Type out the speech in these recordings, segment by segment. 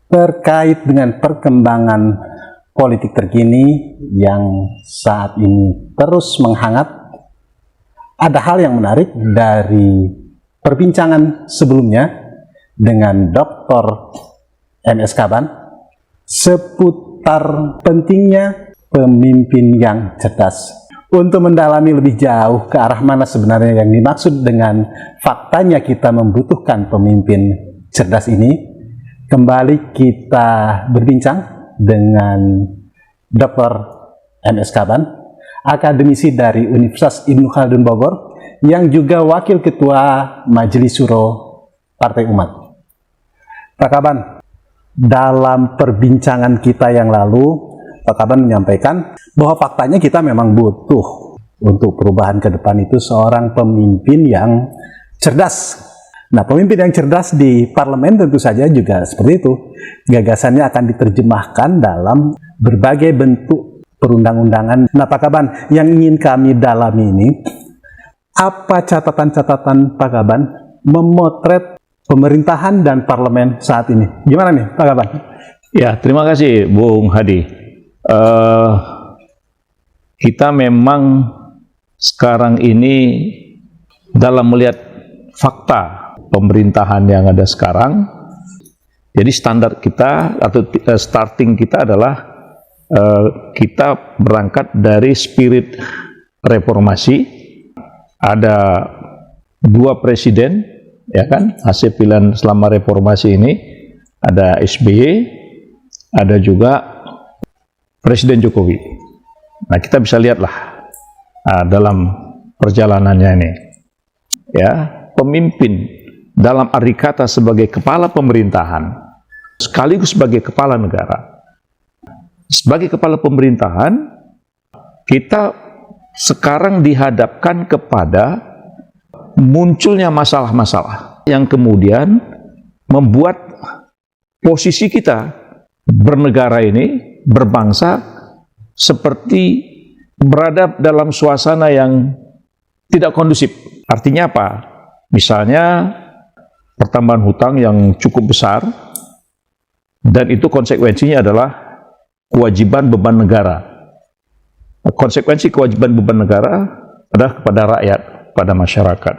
terkait dengan perkembangan politik terkini yang saat ini terus menghangat. Ada hal yang menarik dari perbincangan sebelumnya dengan Dr. M.S. Kaban seputar pentingnya pemimpin yang cerdas. Untuk mendalami lebih jauh ke arah mana sebenarnya yang dimaksud dengan faktanya kita membutuhkan pemimpin cerdas ini, kembali kita berbincang dengan Dr. M.S. Kaban, akademisi dari Universitas Ibnu Khaldun Bogor, yang juga Wakil Ketua Majelis Syuro Partai Umat. Pak Kaban, dalam perbincangan kita yang lalu, Pak Kaban menyampaikan bahwa faktanya kita memang butuh untuk perubahan ke depan itu seorang pemimpin yang cerdas. Nah, pemimpin yang cerdas di parlemen tentu saja juga seperti itu. Gagasannya akan diterjemahkan dalam berbagai bentuk perundang-undangan. Nah, Pak Kaban, yang ingin kami dalami ini, apa catatan-catatan Pak Kaban memotret pemerintahan dan parlemen saat ini? Gimana nih, Pak Kaban? Ya, terima kasih, Bung Hadi. Kita memang sekarang ini dalam melihat fakta pemerintahan yang ada sekarang, jadi standar kita atau starting kita adalah kita berangkat dari spirit reformasi. Ada dua presiden, ya kan, hasil pilihan selama reformasi ini, ada SBY, ada juga Presiden Jokowi. Nah, kita bisa lihatlah dalam perjalanannya ini, ya, pemimpin dalam arti kata sebagai kepala pemerintahan sekaligus sebagai kepala negara. Sebagai kepala pemerintahan, kita sekarang dihadapkan kepada munculnya masalah-masalah yang kemudian membuat posisi kita bernegara ini, berbangsa, seperti berada dalam suasana yang tidak kondusif. Artinya apa? Misalnya pertambahan hutang yang cukup besar, dan itu konsekuensinya adalah kewajiban beban negara. Konsekuensi kewajiban beban negara adalah kepada rakyat, pada masyarakat.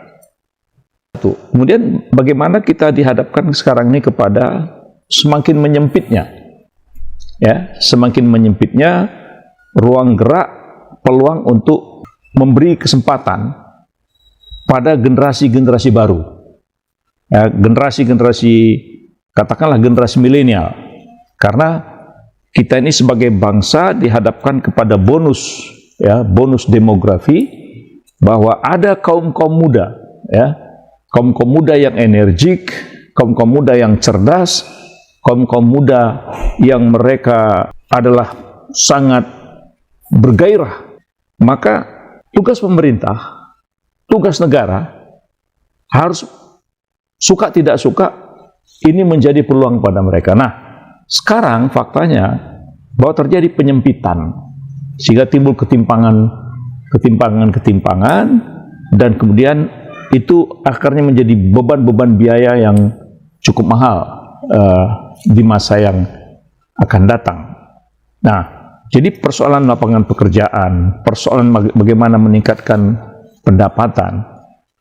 Kemudian bagaimana kita dihadapkan sekarang ini kepada semakin menyempitnya, ya, semakin menyempitnya ruang gerak, peluang untuk memberi kesempatan pada generasi-generasi baru, ya, generasi-generasi, katakanlah generasi milenial, karena kita ini sebagai bangsa dihadapkan kepada bonus, ya, bonus demografi, bahwa ada kaum-kaum muda, ya, kaum-kaum muda yang energik, kaum-kaum muda yang cerdas, kaum-kaum muda yang mereka adalah sangat bergairah. Maka tugas pemerintah, tugas negara harus suka tidak suka ini menjadi peluang pada mereka. Nah, sekarang faktanya bahwa terjadi penyempitan sehingga timbul ketimpangan, dan kemudian itu akhirnya menjadi beban-beban biaya yang cukup mahal di masa yang akan datang. Nah, jadi persoalan lapangan pekerjaan, persoalan bagaimana meningkatkan pendapatan,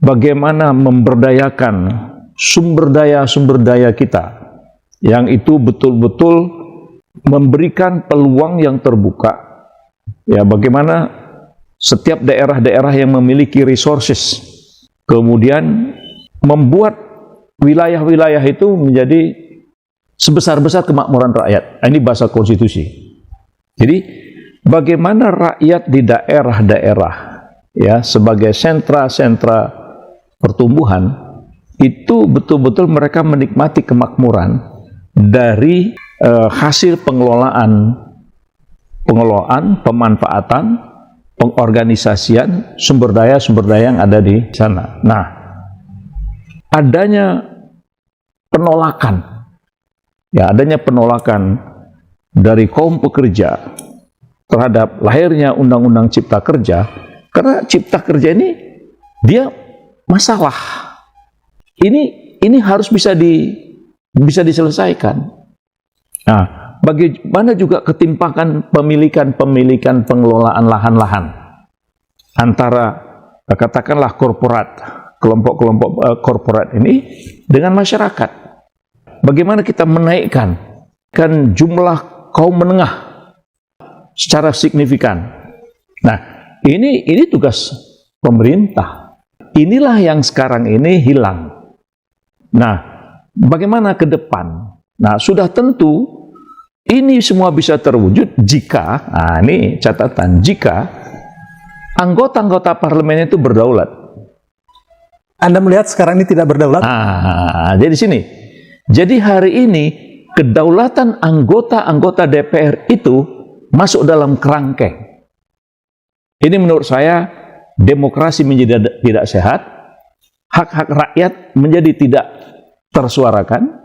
bagaimana memberdayakan sumber daya kita, yang itu betul-betul memberikan peluang yang terbuka, ya, bagaimana setiap daerah-daerah yang memiliki resources kemudian membuat wilayah-wilayah itu menjadi sebesar-besar kemakmuran rakyat. Ini bahasa konstitusi. Jadi bagaimana rakyat di daerah-daerah, ya, sebagai sentra-sentra pertumbuhan itu betul-betul mereka menikmati kemakmuran dari hasil pengelolaan, pemanfaatan, pengorganisasian sumber daya yang ada di sana. Nah, adanya penolakan, ya, adanya penolakan dari kaum pekerja terhadap lahirnya Undang-Undang Cipta Kerja, karena Cipta Kerja ini dia masalah. Ini harus bisa diselesaikan. Nah, bagaimana juga ketimpangan pemilikan pengelolaan lahan-lahan antara katakanlah korporat, kelompok-kelompok korporat ini dengan masyarakat. Bagaimana kita menaikkan jumlah kaum menengah secara signifikan. Nah, ini tugas pemerintah. Inilah yang sekarang ini hilang. Nah, bagaimana ke depan? Nah, sudah tentu ini semua bisa terwujud jika, ini catatan, jika anggota-anggota parlemen itu berdaulat. Anda melihat sekarang ini tidak berdaulat? Jadi sini. Jadi hari ini kedaulatan anggota-anggota DPR itu masuk dalam kerangkeng. Ini menurut saya demokrasi menjadi tidak sehat, hak-hak rakyat menjadi tidak tersuarakan.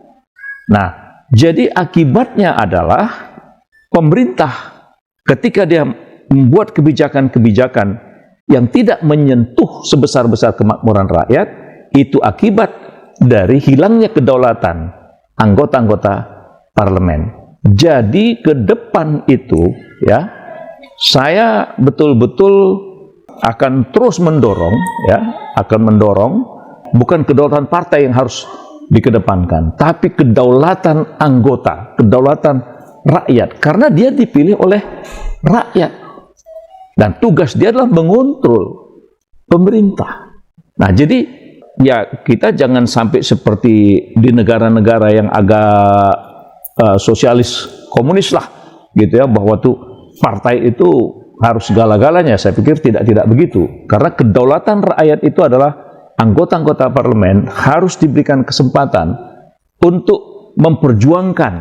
Nah, jadi akibatnya adalah pemerintah ketika dia membuat kebijakan-kebijakan yang tidak menyentuh sebesar-besar kemakmuran rakyat, itu akibat dari hilangnya kedaulatan anggota-anggota parlemen. Jadi ke depan itu ya, saya betul-betul akan terus mendorong bukan kedaulatan partai yang harus dikedepankan, tapi kedaulatan anggota, kedaulatan rakyat, karena dia dipilih oleh rakyat dan tugas dia adalah mengontrol pemerintah. Nah, jadi ya kita jangan sampai seperti di negara-negara yang agak sosialis komunis lah gitu ya, bahwa tuh partai itu harus segala-galanya. Saya pikir tidak begitu, karena kedaulatan rakyat itu adalah anggota-anggota parlemen harus diberikan kesempatan untuk memperjuangkan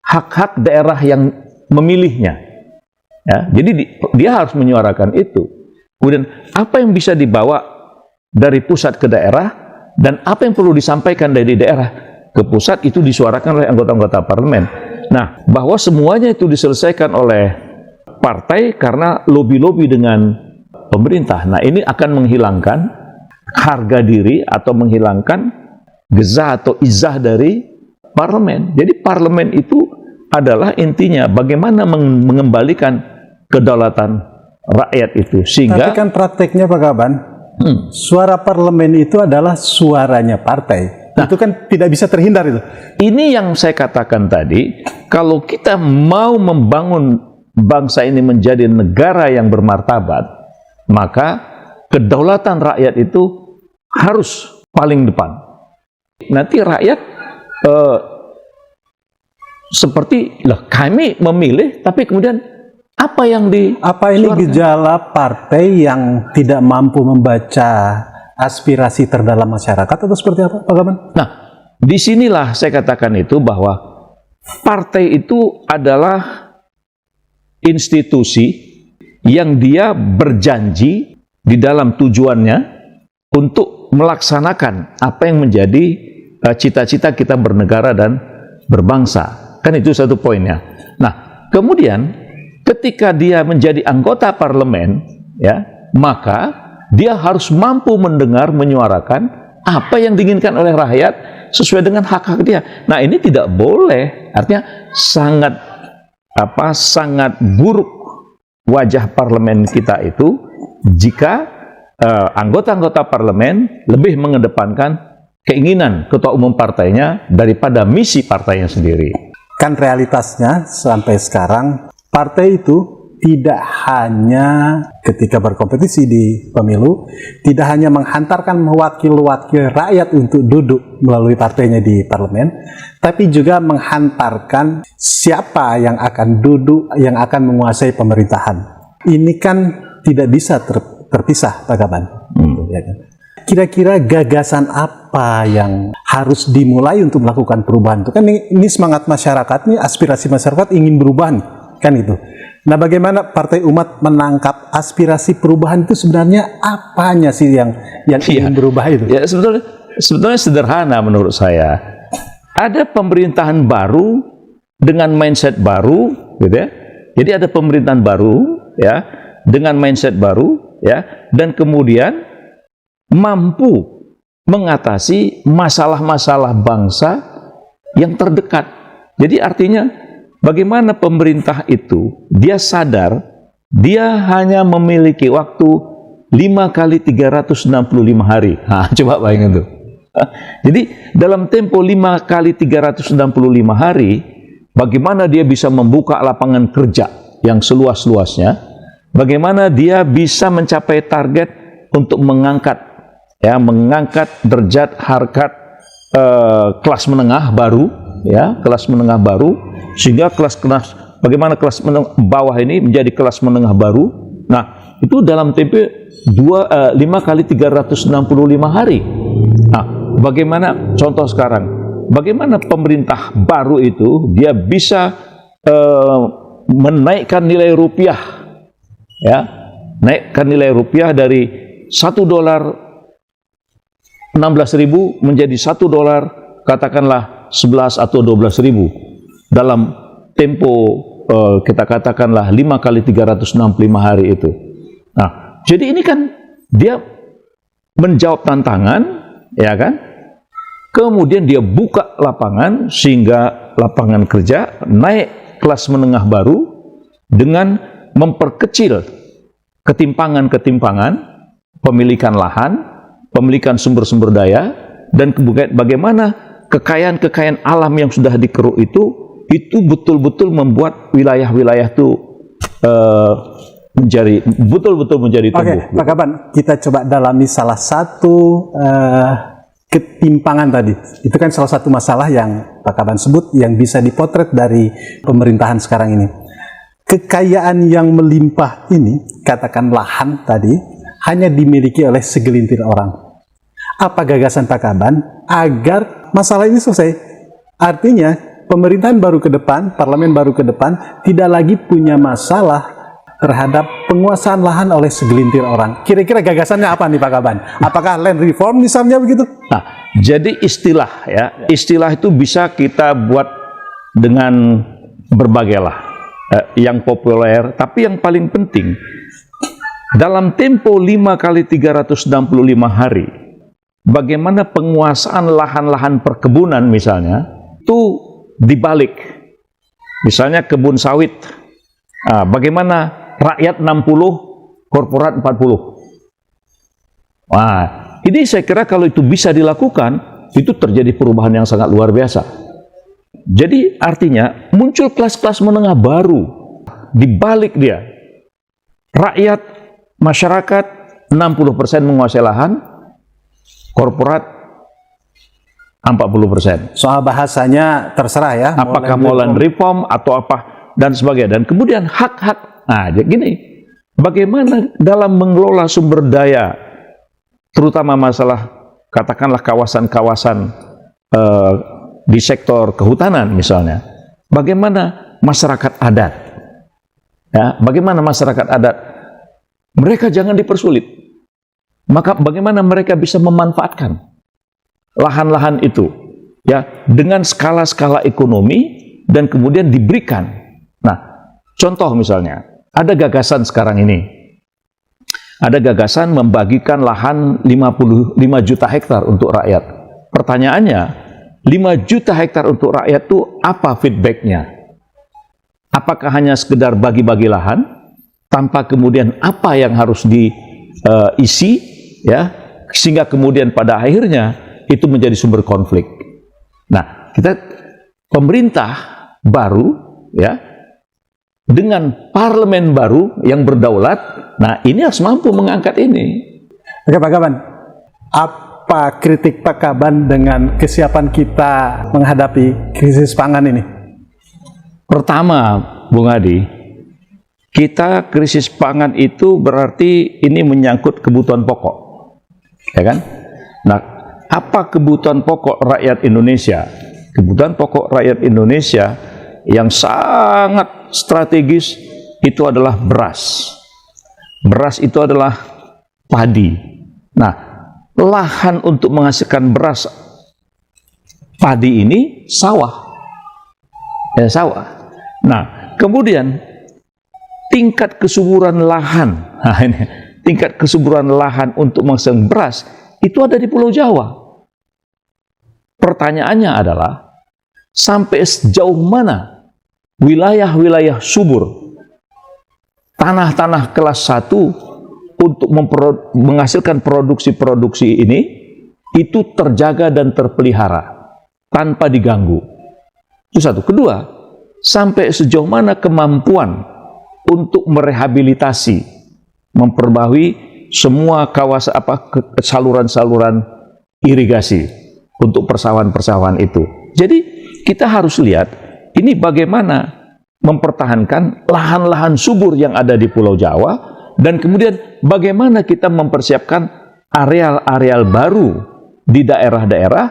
hak-hak daerah yang memilihnya ya. Jadi dia harus menyuarakan itu. Kemudian apa yang bisa dibawa dari pusat ke daerah dan apa yang perlu disampaikan dari daerah ke pusat itu disuarakan oleh anggota-anggota parlemen. Nah, bahwa semuanya itu diselesaikan oleh partai karena lobby-lobby dengan pemerintah. Nah, ini akan menghilangkan harga diri atau menghilangkan gezah atau izah dari parlemen. Jadi parlemen itu adalah intinya bagaimana mengembalikan kedaulatan rakyat itu, sehingga tapi kan prakteknya Pak Kaban, suara parlemen itu adalah suaranya partai. Nah, itu kan tidak bisa terhindar itu. Ini yang saya katakan tadi, kalau kita mau membangun bangsa ini menjadi negara yang bermartabat, maka kedaulatan rakyat itu harus paling depan. Nanti rakyat seperti kami memilih, tapi kemudian apa yang apa ini gejala partai yang tidak mampu membaca aspirasi terdalam masyarakat atau seperti apa, Pak Kaban? Nah, disinilah saya katakan itu bahwa partai itu adalah institusi yang dia berjanji di dalam tujuannya untuk melaksanakan apa yang menjadi cita-cita kita bernegara dan berbangsa. Kan itu satu poinnya. Nah, kemudian ketika dia menjadi anggota parlemen, ya, maka dia harus mampu mendengar, menyuarakan apa yang diinginkan oleh rakyat sesuai dengan hak-hak dia. Nah, ini tidak boleh. Artinya sangat buruk wajah parlemen kita itu jika anggota-anggota parlemen lebih mengedepankan keinginan ketua umum partainya daripada misi partainya sendiri. Kan realitasnya sampai sekarang partai itu tidak hanya ketika berkompetisi di pemilu, tidak hanya menghantarkan wakil-wakil rakyat untuk duduk melalui partainya di parlemen, tapi juga mmenghantarkan siapa yang akan duduk, yang akan menguasai pemerintahan. Ini kan tidak bisa terpisah, Pak Kaban. Kira-kira gagasan apa yang harus dimulai untuk melakukan perubahan itu? Kan ini semangat masyarakat, ini aspirasi masyarakat ingin berubah, kan itu. Nah, bagaimana Partai Umat menangkap aspirasi perubahan itu sebenarnya apanya sih yang ingin berubah itu? Ya, sebetulnya sederhana menurut saya. Ada pemerintahan baru dengan mindset baru, gitu ya. Jadi ada pemerintahan baru, ya, dengan mindset baru, ya, dan kemudian mampu mengatasi masalah-masalah bangsa yang terdekat. Jadi artinya bagaimana pemerintah itu dia sadar dia hanya memiliki waktu 5 kali 365 hari. Nah, coba bayangin tuh. Jadi dalam tempo 5 kali 365 hari, bagaimana dia bisa membuka lapangan kerja yang seluas-luasnya, bagaimana dia bisa mencapai target untuk mengangkat derajat harkat kelas menengah baru, ya, kelas menengah baru, sehingga bagaimana kelas menengah bawah ini menjadi kelas menengah baru. Nah, itu dalam tempo 5 kali 365 hari. Nah, bagaimana contoh sekarang? Bagaimana pemerintah baru itu dia bisa menaikkan nilai rupiah, ya, naikkan nilai rupiah dari $1.16.000 menjadi $1 katakanlah 11 atau 12.000 dalam tempo kita katakanlah 5 kali 365 hari itu. Nah, jadi ini kan dia menjawab tantangan, ya kan? Kemudian dia buka lapangan sehingga lapangan kerja naik kelas menengah baru dengan memperkecil ketimpangan-ketimpangan pemilikan lahan, pemilikan sumber-sumber daya, dan bagaimana kekayaan-kekayaan alam yang sudah dikeruk itu betul-betul membuat wilayah-wilayah itu betul-betul menjadi tumbuh. Oke, Pak Kaban, kita coba dalami salah satu ketimpangan tadi. Itu kan salah satu masalah yang Pak Kaban sebut yang bisa dipotret dari pemerintahan sekarang ini. Kekayaan yang melimpah ini, katakan lahan tadi, hanya dimiliki oleh segelintir orang. Apa gagasan Pak Kaban agar masalah ini selesai? Artinya, pemerintahan baru ke depan, parlemen baru ke depan, tidak lagi punya masalah terhadap penguasaan lahan oleh segelintir orang. Kira-kira gagasannya apa nih Pak Kaban? Apakah land reform misalnya begitu? Nah, jadi istilah itu bisa kita buat dengan berbagai lah, yang populer, tapi yang paling penting dalam tempo 5 kali 365 hari, bagaimana penguasaan lahan-lahan perkebunan misalnya itu dibalik. Misalnya kebun sawit, bagaimana rakyat 60, korporat 40. Wah, ini saya kira kalau itu bisa dilakukan, itu terjadi perubahan yang sangat luar biasa. Jadi artinya muncul kelas-kelas menengah baru. Dibalik dia, rakyat, masyarakat 60% menguasai lahan, korporat 40%. Soal bahasanya terserah ya. Apakah mau land reform atau apa dan sebagainya. Dan kemudian hak-hak. Nah, jadi gini, bagaimana dalam mengelola sumber daya, terutama masalah katakanlah kawasan-kawasan di sektor kehutanan misalnya, bagaimana masyarakat adat, ya, bagaimana masyarakat adat, mereka jangan dipersulit. Maka bagaimana mereka bisa memanfaatkan lahan-lahan itu, ya, dengan skala-skala ekonomi dan kemudian diberikan. Nah, contoh misalnya, ada gagasan sekarang ini, ada gagasan membagikan lahan 55 juta hektar untuk rakyat. Pertanyaannya, 5 juta hektar untuk rakyat itu apa feedbacknya? Apakah hanya sekedar bagi-bagi lahan tanpa kemudian apa yang harus diisi, ya, sehingga kemudian pada akhirnya itu menjadi sumber konflik. Nah, kita pemerintah baru, ya, dengan parlemen baru yang berdaulat, nah ini harus mampu mengangkat ini. Oke Pak Kaban, apa kritik Pak Kaban dengan kesiapan kita menghadapi krisis pangan ini? Pertama, Bung Adi, kita krisis pangan itu berarti ini menyangkut kebutuhan pokok, ya kan? Nah, apa kebutuhan pokok rakyat Indonesia? Kebutuhan pokok rakyat Indonesia yang sangat strategis itu adalah beras. Beras itu adalah padi. Nah, lahan untuk menghasilkan beras padi ini sawah. Ya, sawah. Nah, kemudian tingkat kesuburan lahan, nah ini, tingkat kesuburan lahan untuk menghasilkan beras itu ada di Pulau Jawa. Pertanyaannya adalah, sampai sejauh mana wilayah-wilayah subur, tanah-tanah kelas 1 untuk menghasilkan produksi-produksi ini itu terjaga dan terpelihara tanpa diganggu. Itu satu. Kedua, sampai sejauh mana kemampuan untuk merehabilitasi, memperbaharui semua kawasan saluran-saluran irigasi untuk persawahan-persawahan itu. Jadi kita harus lihat ini bagaimana mempertahankan lahan-lahan subur yang ada di Pulau Jawa, dan kemudian bagaimana kita mempersiapkan areal-areal baru di daerah-daerah,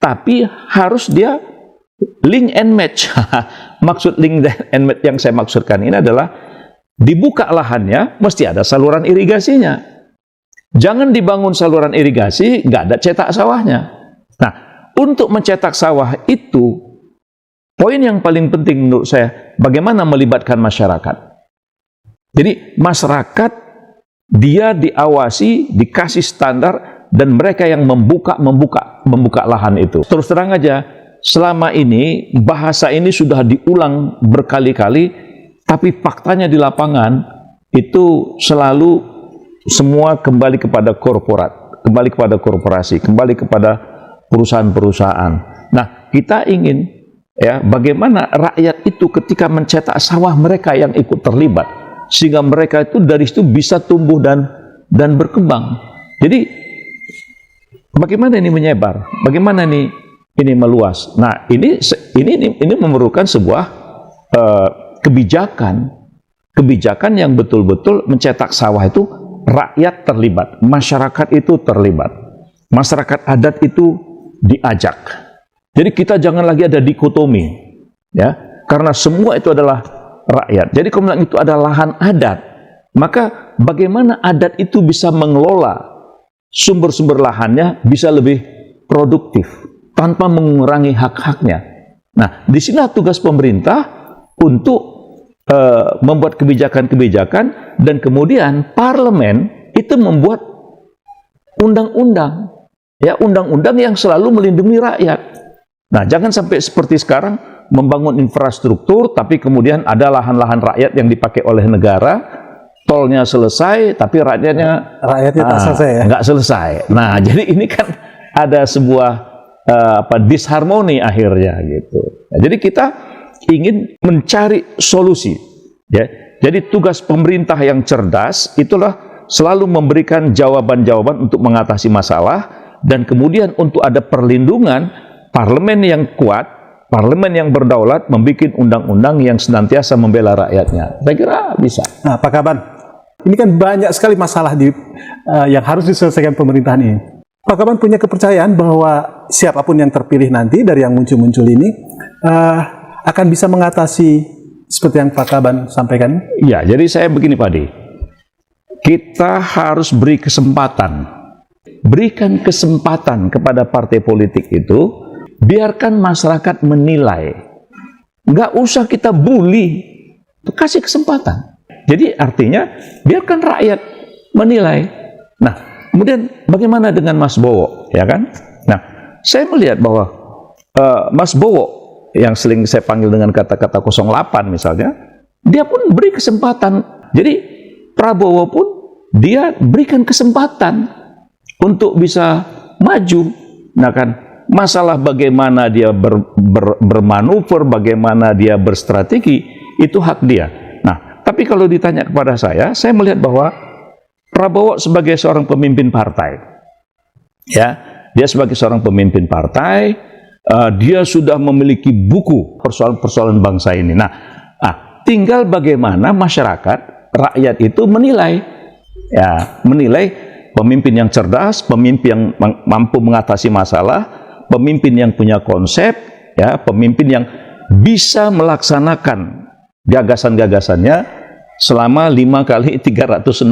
tapi harus dia link and match. Maksud link and match yang saya maksudkan ini adalah dibuka lahannya, mesti ada saluran irigasinya. Jangan dibangun saluran irigasi, nggak ada cetak sawahnya. Nah, untuk mencetak sawah itu, poin yang paling penting menurut saya, bagaimana melibatkan masyarakat. Jadi masyarakat dia diawasi, dikasih standar, dan mereka yang membuka lahan itu. Terus terang aja, selama ini bahasa ini sudah diulang berkali-kali, tapi faktanya di lapangan itu selalu semua kembali kepada korporat, kembali kepada korporasi, kembali kepada perusahaan-perusahaan. Nah, kita ingin ya bagaimana rakyat itu ketika mencetak sawah mereka yang ikut terlibat, sehingga mereka itu dari situ bisa tumbuh dan berkembang. Jadi bagaimana ini menyebar? Bagaimana ini meluas? Nah, ini memerlukan sebuah kebijakan yang betul-betul mencetak sawah itu rakyat terlibat, masyarakat itu terlibat, masyarakat adat itu diajak. Jadi kita jangan lagi ada dikotomi, ya, karena semua itu adalah rakyat. Jadi kalau itu ada lahan adat, maka bagaimana adat itu bisa mengelola sumber-sumber lahannya bisa lebih produktif tanpa mengurangi hak-haknya. Nah, di sini tugas pemerintah untuk membuat kebijakan-kebijakan, dan kemudian parlemen itu membuat undang-undang, ya, undang-undang yang selalu melindungi rakyat. Nah, jangan sampai seperti sekarang membangun infrastruktur, tapi kemudian ada lahan-lahan rakyat yang dipakai oleh negara, tolnya selesai, tapi rakyatnya tak selesai ya? Nggak selesai. Nah, jadi ini kan ada sebuah disharmoni akhirnya gitu. Nah, jadi kita ingin mencari solusi, ya. Jadi tugas pemerintah yang cerdas itulah selalu memberikan jawaban-jawaban untuk mengatasi masalah, dan kemudian untuk ada perlindungan, parlemen yang kuat, parlemen yang berdaulat, membuat undang-undang yang senantiasa membela rakyatnya. Saya kira bisa. Nah, Pak Kaban, ini kan banyak sekali masalah yang harus diselesaikan pemerintahan ini. Pak Kaban punya kepercayaan bahwa siapapun yang terpilih nanti dari yang muncul-muncul ini akan bisa mengatasi seperti yang Pak Kaban sampaikan? Ya, jadi saya begini Pak Di, kita harus beri kesempatan, berikan kesempatan kepada partai politik itu, biarkan masyarakat menilai, nggak usah kita bully, kasih kesempatan. Jadi artinya biarkan rakyat menilai. Nah, kemudian bagaimana dengan Mas Bowo, ya kan? Nah, saya melihat bahwa Mas Bowo yang sering saya panggil dengan kata-kata 08 misalnya, dia pun beri kesempatan. Jadi Prabowo pun dia berikan kesempatan untuk bisa maju. Nah kan, masalah bagaimana dia bermanuver, bagaimana dia berstrategi, itu hak dia. Nah, tapi kalau ditanya kepada saya melihat bahwa Prabowo sebagai seorang pemimpin partai, ya, dia sebagai seorang pemimpin partai, dia sudah memiliki buku persoalan-persoalan bangsa ini. Nah, tinggal bagaimana masyarakat, rakyat itu menilai, ya, menilai pemimpin yang cerdas, pemimpin yang mampu mengatasi masalah, pemimpin yang punya konsep, ya, pemimpin yang bisa melaksanakan gagasan-gagasannya selama 5 kali 365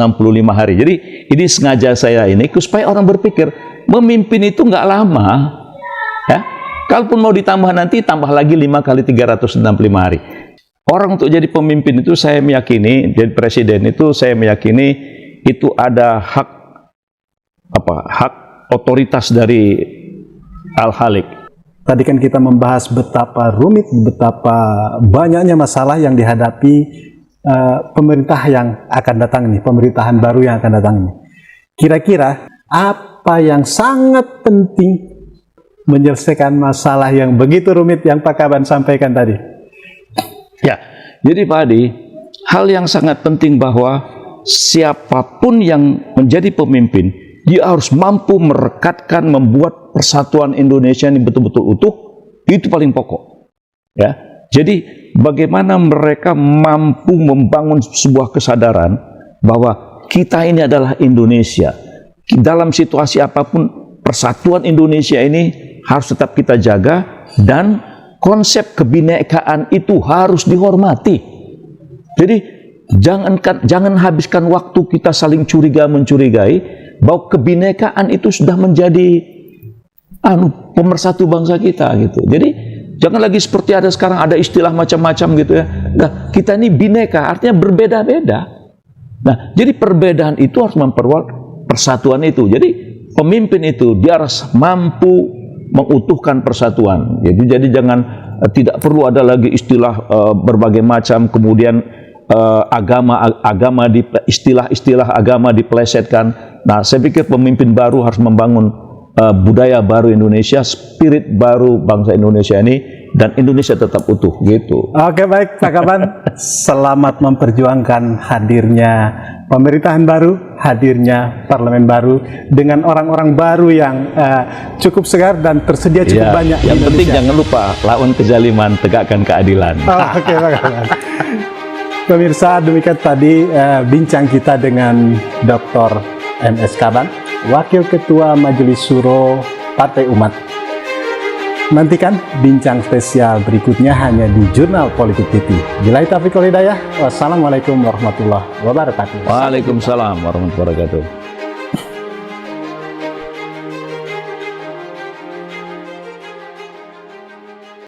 hari. Jadi ini sengaja saya ini supaya orang berpikir memimpin itu nggak lama, ya. Kalaupun mau ditambah nanti, tambah lagi 5 kali 365 hari. Orang untuk jadi pemimpin itu saya meyakini, jadi presiden itu saya meyakini itu ada hak otoritas dari Al-Khaliq. Tadi kan kita membahas betapa rumit, betapa banyaknya masalah yang dihadapi pemerintah yang akan datang ini, pemerintahan baru yang akan datang ini. Kira-kira apa yang sangat penting menyelesaikan masalah yang begitu rumit yang Pak Kaban sampaikan tadi? Ya, jadi Pak Adi, hal yang sangat penting bahwa siapapun yang menjadi pemimpin, dia harus mampu merekatkan, membuat persatuan Indonesia ini betul-betul utuh. Itu paling pokok. Ya, jadi bagaimana mereka mampu membangun sebuah kesadaran bahwa kita ini adalah Indonesia. Dalam situasi apapun, persatuan Indonesia ini harus tetap kita jaga, dan konsep kebinekaan itu harus dihormati. Jadi jangan habiskan waktu kita saling curiga-mencurigai bahwa kebinekaan itu sudah menjadi pemersatu bangsa kita gitu. Jadi jangan lagi seperti ada sekarang, ada istilah macam-macam gitu ya. Nah, kita ini bineka, artinya berbeda-beda. Nah, jadi perbedaan itu harus memperkuat persatuan itu. Jadi pemimpin itu dia harus mampu mengutuhkan persatuan. Jadi jangan tidak perlu ada lagi istilah berbagai macam, kemudian istilah agama dipelesetkan. Nah, saya pikir pemimpin baru harus membangun budaya baru Indonesia, spirit baru bangsa Indonesia ini, dan Indonesia tetap utuh gitu. Oke, baik Pak Kaban, selamat memperjuangkan hadirnya pemerintahan baru, hadirnya parlemen baru dengan orang-orang baru yang cukup segar dan tersedia cukup banyak. Yang penting jangan lupa lawan kezaliman, tegakkan keadilan. Oke, Pak Kaban. Pemirsa, demikian tadi bincang kita dengan Dr. MS Kaban, Wakil Ketua Majelis Syuro Partai Umat. Nantikan bincang spesial berikutnya hanya di Jurnal Politik TV. Billahi taufiq wal hidayah. Wassalamualaikum warahmatullahi wabarakatuh. Waalaikumsalam warahmatullahi wabarakatuh.